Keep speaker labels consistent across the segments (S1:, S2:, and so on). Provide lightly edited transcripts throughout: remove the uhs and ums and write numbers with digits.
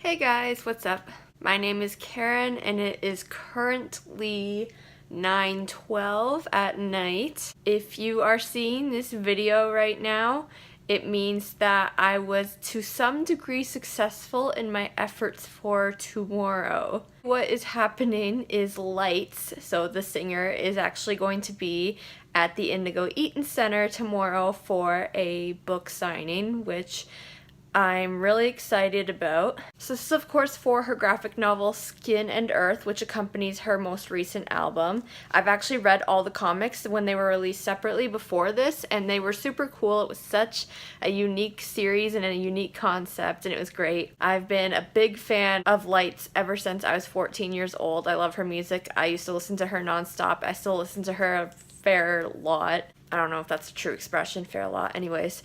S1: Hey guys, what's up? My name is Karen and it is currently 9:12 at night. If you are seeing this video right now, it means that I was to some degree successful in my efforts for tomorrow. What is happening is Lights, so the singer, is actually going to be at the Indigo Eaton Center tomorrow for a book signing, which I'm really excited about. So this is of course for her graphic novel Skin and Earth, which accompanies her most recent album. I've actually read all the comics when they were released separately before this, and they were super cool. It was such a unique series and a unique concept, and it was great. I've been a big fan of Lights ever since I was 14 years old. I love her music. I used to listen to her nonstop. I still listen to her a fair lot. I don't know if that's a true expression, fair lot. Anyways.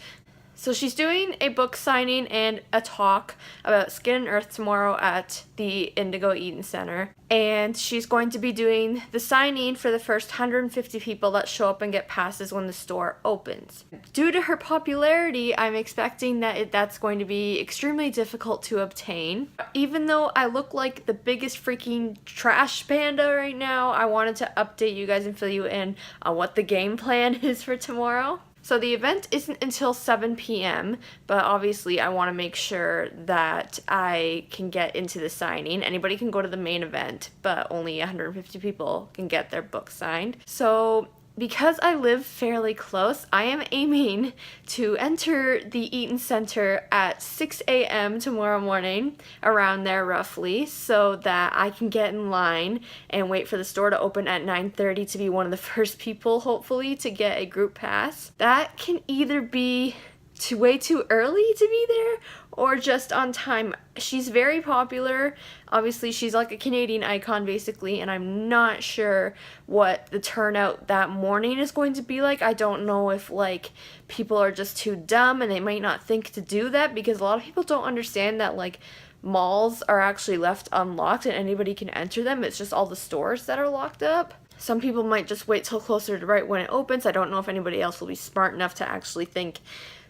S1: So she's doing a book signing and a talk about Skin and Earth tomorrow at the Indigo Eaton Center. And she's going to be doing the signing for the first 150 people that show up and get passes when the store opens. Due to her popularity, I'm expecting that that's going to be extremely difficult to obtain. Even though I look like the biggest freaking trash panda right now, I wanted to update you guys and fill you in on what the game plan is for tomorrow. So the event isn't until 7 p.m., but obviously I want to make sure that I can get into the signing. Anybody can go to the main event, but only 150 people can get their book signed. So because I live fairly close, I am aiming to enter the Eaton Center at 6 a.m. tomorrow morning, around there roughly, so that I can get in line and wait for the store to open at 9:30 to be one of the first people, hopefully, to get a group pass. That can either be way too early to be there or just on time. She's very popular. Obviously, she's like a Canadian icon basically, and I'm not sure what the turnout that morning is going to be like. I don't know if like people are just too dumb and they might not think to do that, because a lot of people don't understand that like malls are actually left unlocked and anybody can enter them. It's just all the stores that are locked up. Some people might just wait till closer to right when it opens. I don't know if anybody else will be smart enough to actually think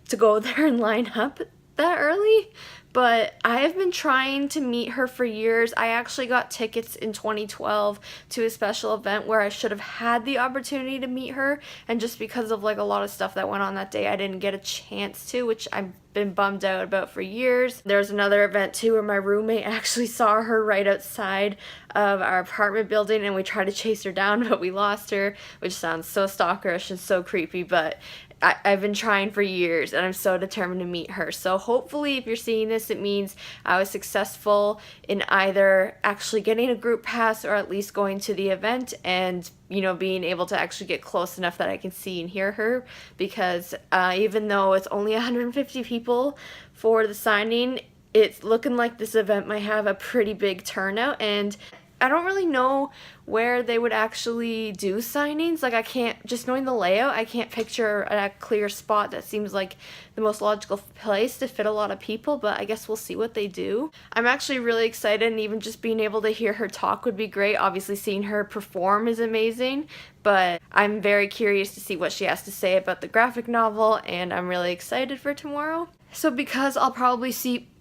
S1: to go there and line up that early, but I have been trying to meet her for years. I actually got tickets in 2012 to a special event where I should have had the opportunity to meet her, and just because of like a lot of stuff that went on that day, I didn't get a chance to, which I've been bummed out about for years. There's another event too where my roommate actually saw her right outside of our apartment building, and we tried to chase her down, but we lost her, which sounds so stalkerish and so creepy, but I've been trying for years and I'm so determined to meet her. So hopefully if you're seeing this, it means I was successful in either actually getting a group pass or at least going to the event and, you know, being able to actually get close enough that I can see and hear her, because even though it's only 150 people for the signing, it's looking like this event might have a pretty big turnout, and I don't really know where they would actually do signings. Like, I can't, just knowing the layout, I can't picture a clear spot that seems like the most logical place to fit a lot of people, but I guess we'll see what they do. I'm actually really excited, and even just being able to hear her talk would be great. Obviously, seeing her perform is amazing, but I'm very curious to see what she has to say about the graphic novel, and I'm really excited for tomorrow. So because I'll probably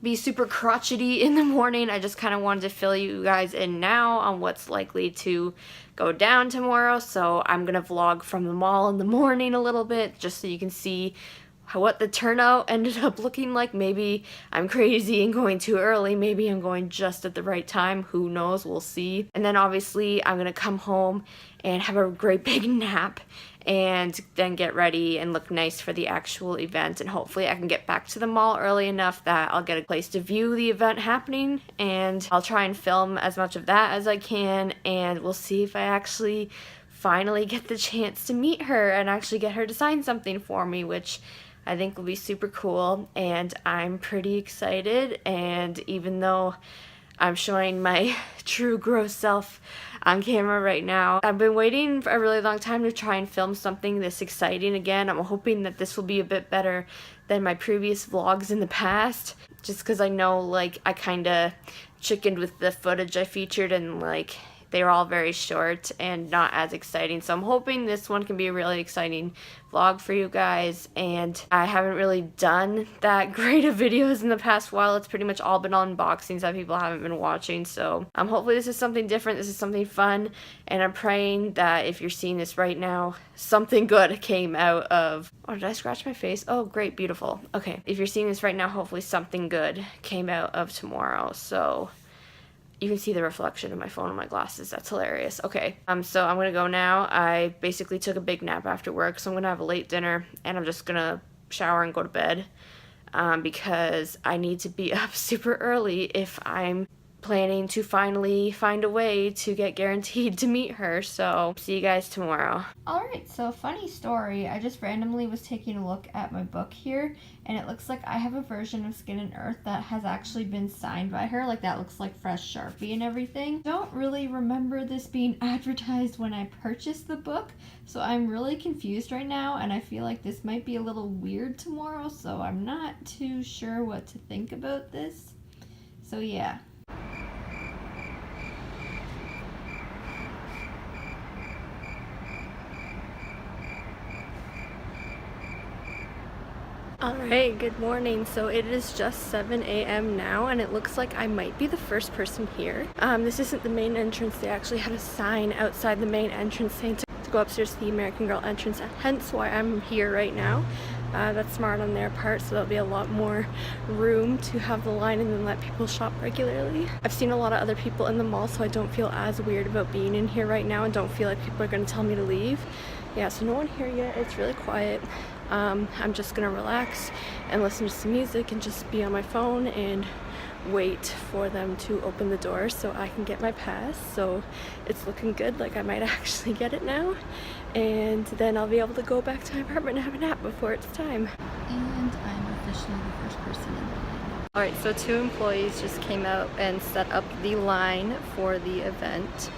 S1: be super crotchety in the morning, I just kind of wanted to fill you guys in now on what's likely to go down tomorrow. So I'm going to vlog from the mall in the morning a little bit, just so you can see what the turnout ended up looking like. Maybe I'm crazy and going too early. Maybe I'm going just at the right time. Who knows? We'll see. And then obviously I'm going to come home and have a great big nap and then get ready and look nice for the actual event, and hopefully I can get back to the mall early enough that I'll get a place to view the event happening, and I'll try and film as much of that as I can, and we'll see if I actually finally get the chance to meet her and actually get her to sign something for me, which I think will be super cool, and I'm pretty excited. And even though I'm showing my true gross self on camera right now, I've been waiting for a really long time to try and film something this exciting again. I'm hoping that this will be a bit better than my previous vlogs in the past, just because I know like I kind of chickened with the footage I featured, and like they were all very short and not as exciting. So I'm hoping this one can be a really exciting vlog for you guys. And I haven't really done that great of videos in the past while. It's pretty much all been unboxings that people haven't been watching. So hopefully this is something different. This is something fun. And I'm praying that if you're seeing this right now, something good came out of... Oh, did I scratch my face? Oh, great, beautiful. Okay, if you're seeing this right now, hopefully something good came out of tomorrow. So you can see the reflection of my phone on my glasses. That's hilarious. Okay, so I'm gonna go now. I basically took a big nap after work, so I'm gonna have a late dinner, and I'm just gonna shower and go to bed because I need to be up super early if I'm planning to finally find a way to get guaranteed to meet her. So see you guys tomorrow. Alright, so funny story. I just randomly was taking a look at my book here, and it looks like I have a version of Skin and Earth that has actually been signed by her. Like, that looks like fresh Sharpie and everything. Don't really remember this being advertised when I purchased the book, so I'm really confused right now, and I feel like this might be a little weird tomorrow, so I'm not too sure what to think about this. So yeah. Alright, good morning. So it is just 7 a.m. now, and it looks like I might be the first person here. This isn't the main entrance. They actually had a sign outside the main entrance saying to go upstairs to the American Girl entrance, hence why I'm here right now. That's smart on their part, so there'll be a lot more room to have the line and then let people shop regularly. I've seen a lot of other people in the mall, so I don't feel as weird about being in here right now and don't feel like people are going to tell me to leave. Yeah, so no one here yet. It's really quiet. I'm just gonna relax and listen to some music and just be on my phone and wait for them to open the door so I can get my pass. So it's looking good, like I might actually get it now, and then I'll be able to go back to my apartment and have a nap before it's time. And I'm officially the first person in the line. Alright, so 2 employees just came out and set up the line for the event.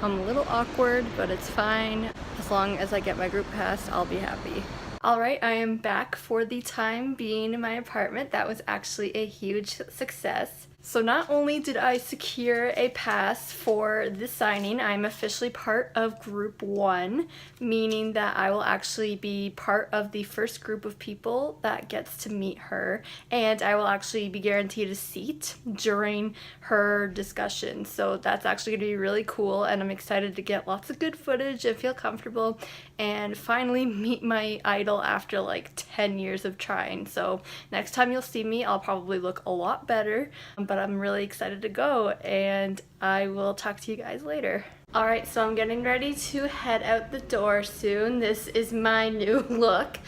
S1: I'm a little awkward, but it's fine. As long as I get my group pass, I'll be happy. Alright, I am back for the time being in my apartment. That was actually a huge success. So not only did I secure a pass for the signing, I'm officially part of group 1, meaning that I will actually be part of the first group of people that gets to meet her, and I will actually be guaranteed a seat during her discussion. So that's actually going to be really cool, and I'm excited to get lots of good footage and feel comfortable and finally meet my idol after like 10 years of trying. So next time you'll see me, I'll probably look a lot better, but I'm really excited to go, and I will talk to you guys later. Alright, so I'm getting ready to head out the door soon. This is my new look.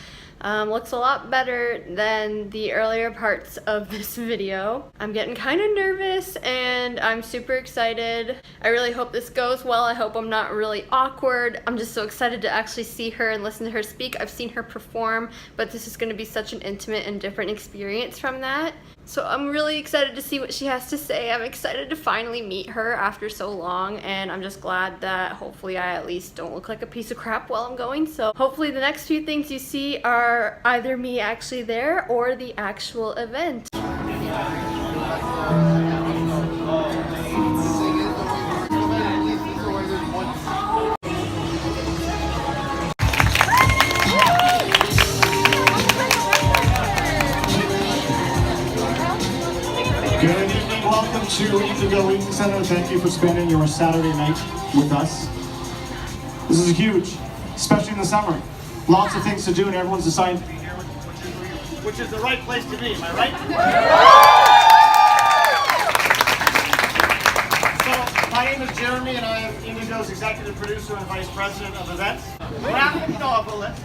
S1: Looks a lot better than the earlier parts of this video. I'm getting kind of nervous and I'm super excited. I really hope this goes well. I hope I'm not really awkward. I'm just so excited to actually see her and listen to her speak. I've seen her perform, but this is going to be such an intimate and different experience from that. So I'm really excited to see what she has to say. I'm excited to finally meet her after so long, and I'm just glad that hopefully I at least don't look like a piece of crap while I'm going. So hopefully the next few things you see are either me actually there or the actual event.
S2: Good evening, welcome to Indigo Eaton Center. Thank you for spending your Saturday night with us. This is huge, especially in the summer. Lots of things to do and everyone's decided to be here, which is the right place to be, am I right? So, my name is Jeremy and I am Indigo's executive producer and vice president of events, graphic novelist,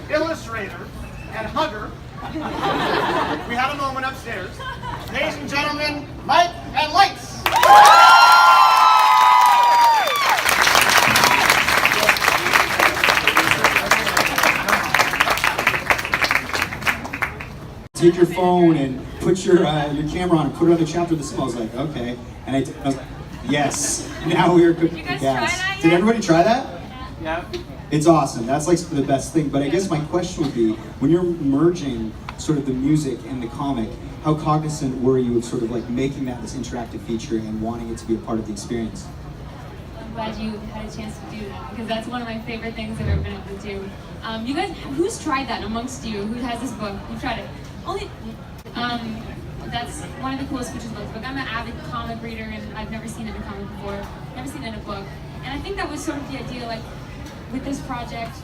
S2: illustrator, and hugger. We had a moment upstairs. Ladies and gentlemen, Mike and lights! Take your phone and put your camera on and put it on the chapter of the smell. I was like, okay. And I was like, yes. Now we are cooking gas. Did everybody try that? Yeah. It's awesome. That's like the best thing. But I guess my question would be, when you're merging sort of the music and the comic, how cognizant were you of sort of like making that this interactive feature and wanting it to be a part of the experience?
S3: glad you had a chance to do that, because that's one of my favorite things I've ever been able to do. You guys, who's tried that amongst you? Who has this book? Who tried it? Only. That's one of the coolest features of this book. I'm an avid comic reader, and I've never seen it in a comic before. Never seen it in a book. And I think that was sort of the idea, like, with this project,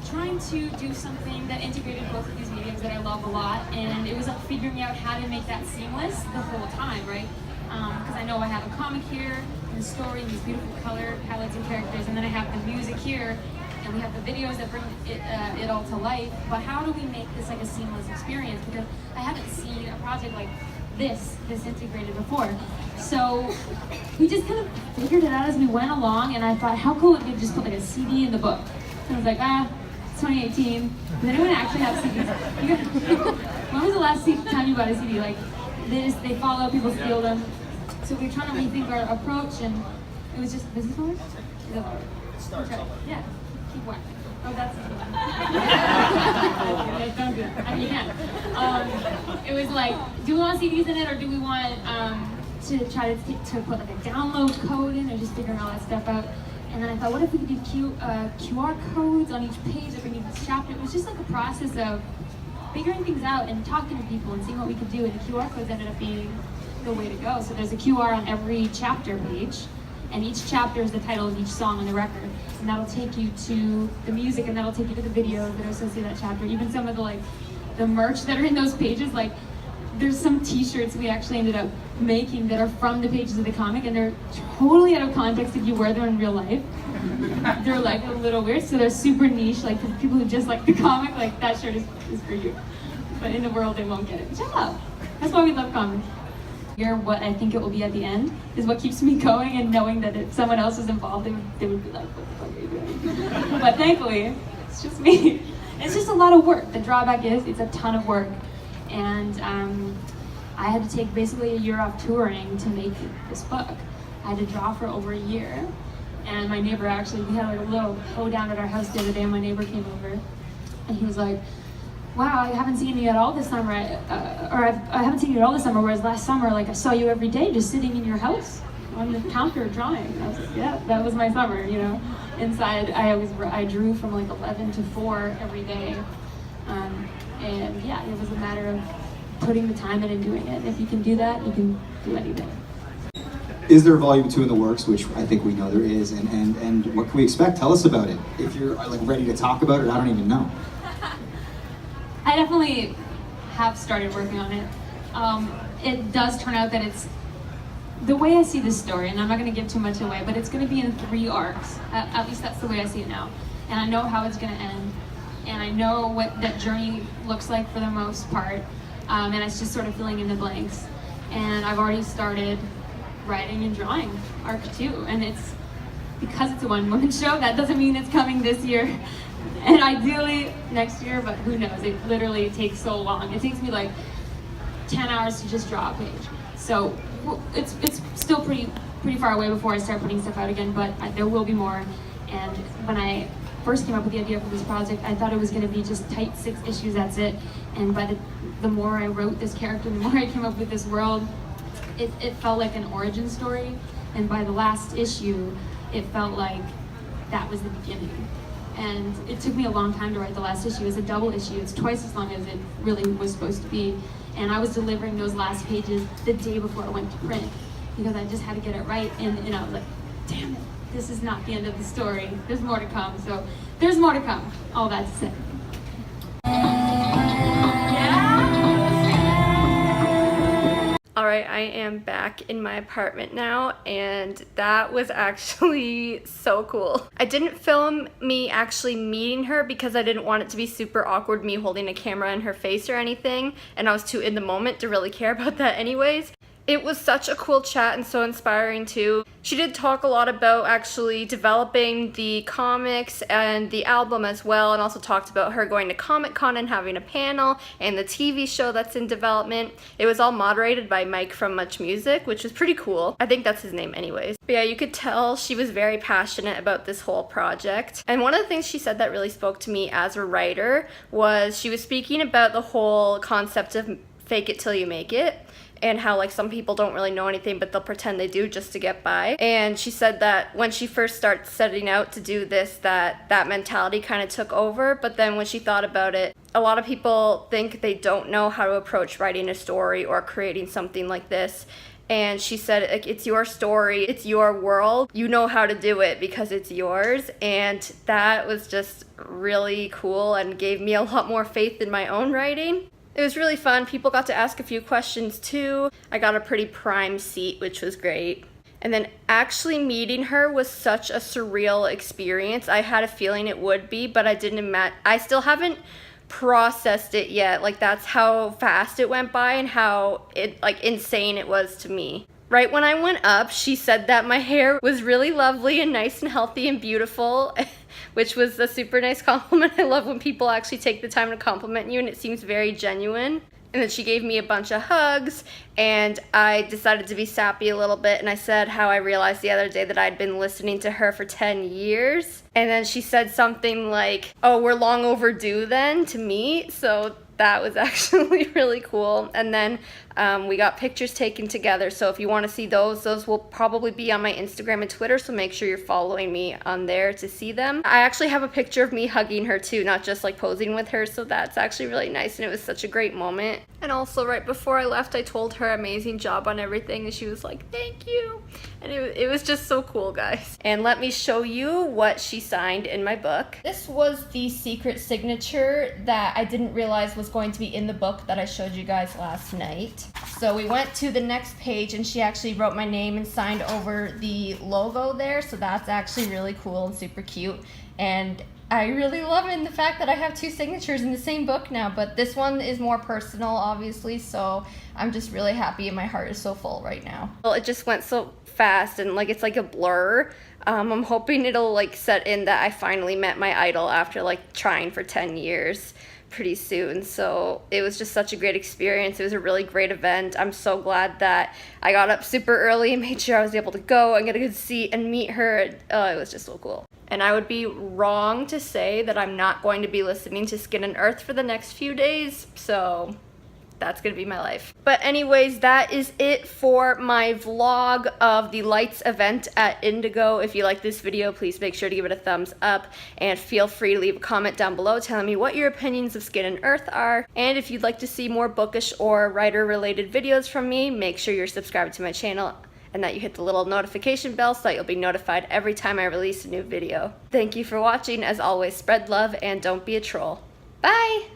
S3: trying to do something that integrated both of these mediums that I love a lot, and it was like figuring out how to make that seamless the whole time, right? Because I know I have a comic here, and the story, and these beautiful color palettes and characters, and then I have the music here, and we have the videos that bring it all to life. But how do we make this like a seamless experience? Because I haven't seen a project like this integrated before. So we just kind of figured it out as we went along, and I thought, how cool would it be to just put like a CD in the book? And I was like, it's 2018. Does anyone actually have CDs? When was the last time you bought a CD? Like, they follow, people steal them. So we were trying to rethink our approach, and it was just, this is one? Okay. Yeah, keep one. Oh, that's don't do it. I mean, you can. It was like, do we want CDs in it, or do we want to try to put like a download code in, or just figuring all that stuff out? And then I thought, what if we could do QR codes on each page of each chapter? It was just like a process of figuring things out and talking to people and seeing what we could do, and the QR codes ended up being the way to go. So there's a QR on every chapter page, and each chapter is the title of each song on the record. And that'll take you to the music, and that'll take you to the videos that are associated with that chapter. Even some of the merch that are in those pages, like there's some t-shirts we actually ended up making that are from the pages of the comic, and they're totally out of context if you wear them in real life. They're like a little weird, so they're super niche, like for people who just like the comic, like that shirt is for you. But in the world they won't get it. Shut up! That's why we love comics. Here, what I think it will be at the end is what keeps me going, and knowing that if someone else was involved, they would be like, what the fuck are you doing? But thankfully, it's just me. It's just a lot of work. The drawback is it's a ton of work. And I had to take basically a year off touring to make this book. I had to draw for over a year. And my neighbor actually, we had like a little hoedown at our house the other day, and my neighbor came over, and he was like, wow, I haven't seen you at all this summer, I haven't seen you at all this summer, whereas last summer, like, I saw you every day just sitting in your house on the counter drawing. And I was like, yeah, that was my summer, you know. Inside, I drew from like 11 to 4 every day. And yeah, it was a matter of putting the time in and doing it. If you can do that, you can do anything.
S2: Is there a volume 2 in the works, which I think we know there is, and what can we expect? Tell us about it. If you're like ready to talk about it, I don't even know.
S3: I definitely have started working on it. It does turn out that it's, the way I see this story, and I'm not going to give too much away, but it's going to be in 3 arcs. At least that's the way I see it now. And I know how it's going to end. And I know what that journey looks like for the most part. And it's just sort of filling in the blanks. And I've already started writing and drawing arc 2. And it's, because it's a one-woman show, that doesn't mean it's coming this year. And ideally next year, but who knows? It literally takes so long. It takes me like 10 hours to just draw a page. So it's still pretty far away before I start putting stuff out again, but there will be more. And when I first came up with the idea for this project, I thought it was going to be just tight 6 issues, that's it. And by the more I wrote this character, the more I came up with this world, it felt like an origin story. And by the last issue, it felt like that was the beginning. And it took me a long time to write the last issue. It's a double issue. It's twice as long as it really was supposed to be. And I was delivering those last pages the day before I went to print, because I just had to get it right. And I was like, damn it, this is not the end of the story. There's more to come. So there's more to come. All that to say.
S1: Alright, I am back in my apartment now, and that was actually so cool. I didn't film me actually meeting her because I didn't want it to be super awkward, me holding a camera in her face or anything, and I was too in the moment to really care about that anyways. It was such a cool chat and so inspiring too. She did talk a lot about actually developing the comics and the album as well, and also talked about her going to Comic-Con and having a panel and the TV show that's in development. It was all moderated by Mike from Much Music, which was pretty cool. I think that's his name anyways. But yeah, you could tell she was very passionate about this whole project. And one of the things she said that really spoke to me as a writer was she was speaking about the whole concept of fake it till you make it. and how like some people don't really know anything, but they'll pretend they do just to get by. And she said that when she first started setting out to do this, that mentality kind of took over, but then when she thought about it, a lot of people think they don't know how to approach writing a story or creating something like this. And she said, like, it's your story, it's your world, you know how to do it because it's yours. And that was just really cool and gave me a lot more faith in my own writing. It was really fun. People got to ask a few questions too. I got a pretty prime seat, which was great. And then actually meeting her was such a surreal experience. I had a feeling it would be, but I still haven't processed it yet. Like, that's how fast it went by and how insane it was to me. Right when I went up, she said that my hair was really lovely and nice and healthy and beautiful, which was a super nice compliment. I love when people actually take the time to compliment you, and it seems very genuine. And then she gave me a bunch of hugs, and I decided to be sappy a little bit, and I said how I realized the other day that I'd been listening to her for 10 years. And then she said something like, oh, we're long overdue then to meet. So that was actually really cool. And then we got pictures taken together, so if you want to see those will probably be on my Instagram and Twitter, so make sure you're following me on there to see them. I actually have a picture of me hugging her too, not just like posing with her, so that's actually really nice, and it was such a great moment. And also right before I left, I told her amazing job on everything, and she was like, thank you. And it was just so cool, guys. And let me show you what she signed in my book. This was the secret signature that I didn't realize was going to be in the book that I showed you guys last night. So we went to the next page, and she actually wrote my name and signed over the logo there, so that's actually really cool and super cute. And I really love it in the fact that I have two signatures in the same book now, but this one is more personal, obviously, so I'm just really happy and my heart is so full right now. Well, it just went so fast, and like it's like a blur. I'm hoping it'll like set in that I finally met my idol after like trying for 10 years pretty soon. So it was just such a great experience. It was a really great event. I'm so glad that I got up super early and made sure I was able to go and get a good seat and meet her. It was just so cool. And I would be wrong to say that I'm not going to be listening to Skin and Earth for the next few days, so that's gonna be my life. But anyways, that is it for my vlog of the Lights event at Indigo. If you like this video, please make sure to give it a thumbs up, and feel free to leave a comment down below telling me what your opinions of Skin and Earth are. And if you'd like to see more bookish or writer related videos from me, make sure you're subscribed to my channel and that you hit the little notification bell so that you'll be notified every time I release a new video. Thank you for watching. As always, spread love and don't be a troll. Bye!